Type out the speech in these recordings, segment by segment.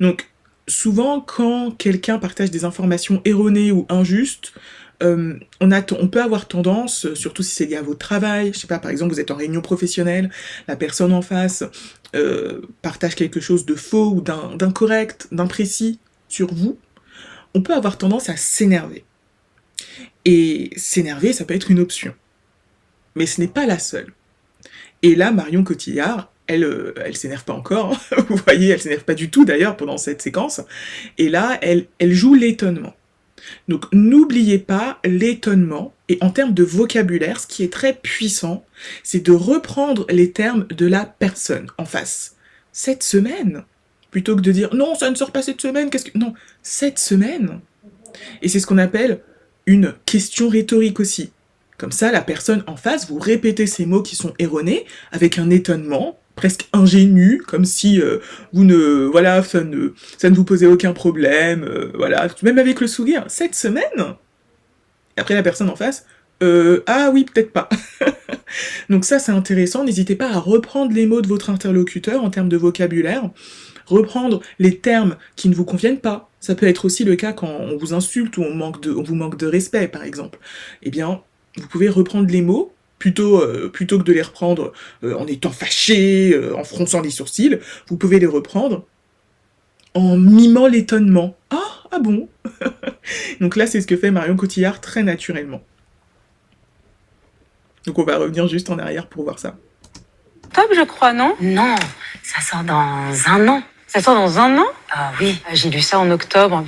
Donc, souvent, quand quelqu'un partage des informations erronées ou injustes, on peut avoir tendance, surtout si c'est lié à votre travail, je sais pas, par exemple, vous êtes en réunion professionnelle, la personne en face partage quelque chose de faux ou d'incorrect, d'imprécis sur vous, on peut avoir tendance à s'énerver. Et s'énerver, ça peut être une option. Mais ce n'est pas la seule. Et là, Marion Cotillard, elle s'énerve pas encore, vous voyez, elle s'énerve pas du tout d'ailleurs pendant cette séquence, et là, elle joue l'étonnement. Donc n'oubliez pas l'étonnement, et en termes de vocabulaire, ce qui est très puissant, c'est de reprendre les termes de la personne en face. Cette semaine, plutôt que de dire non, ça ne sort pas cette semaine, qu'est-ce que... Non, cette semaine. Et c'est ce qu'on appelle une question rhétorique aussi. Comme ça, la personne en face, vous répétez ces mots qui sont erronés avec un étonnement presque ingénu, comme si vous ne, voilà, ça ne vous posait aucun problème, voilà, même avec le sourire. Cette semaine. Et après la personne en face, ah oui, peut-être pas. Donc ça, c'est intéressant. N'hésitez pas à reprendre les mots de votre interlocuteur en termes de vocabulaire, reprendre les termes qui ne vous conviennent pas. Ça peut être aussi le cas quand on vous insulte ou on vous manque de respect, par exemple. Eh bien, vous pouvez reprendre les mots, plutôt que de les reprendre en étant fâché, en fronçant les sourcils, vous pouvez les reprendre en mimant l'étonnement. Ah bon. Donc là, c'est ce que fait Marion Cotillard très naturellement. Donc on va revenir juste en arrière pour voir ça. Top, je crois, non? Non, ça sort dans un an. Ça sort dans un an? Ah oui. J'ai lu ça en octobre.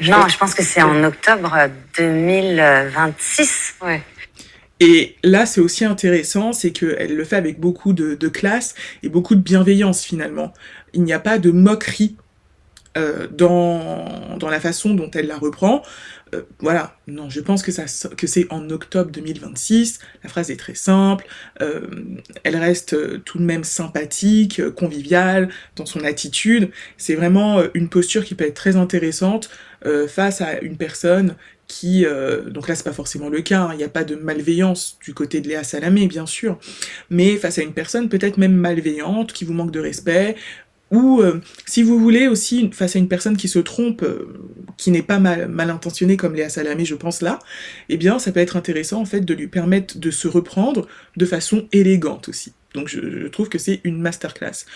Non, je pense que c'est en octobre 2026. Ouais. Et là, c'est aussi intéressant, c'est qu'elle le fait avec beaucoup de classe et beaucoup de bienveillance, finalement. Il n'y a pas de moquerie dans la façon dont elle la reprend. Voilà, non, je pense que c'est en octobre 2026, la phrase est très simple, elle reste tout de même sympathique, conviviale dans son attitude, c'est vraiment une posture qui peut être très intéressante face à une personne qui, donc là c'est pas forcément le cas, hein, il n'y a pas de malveillance du côté de Léa Salamé bien sûr, mais face à une personne peut-être même malveillante, qui vous manque de respect, ou si vous voulez aussi, face à une personne qui se trompe, qui n'est pas mal intentionnée comme Léa Salamé, je pense là, eh bien ça peut être intéressant en fait de lui permettre de se reprendre de façon élégante aussi. Donc je trouve que c'est une masterclass.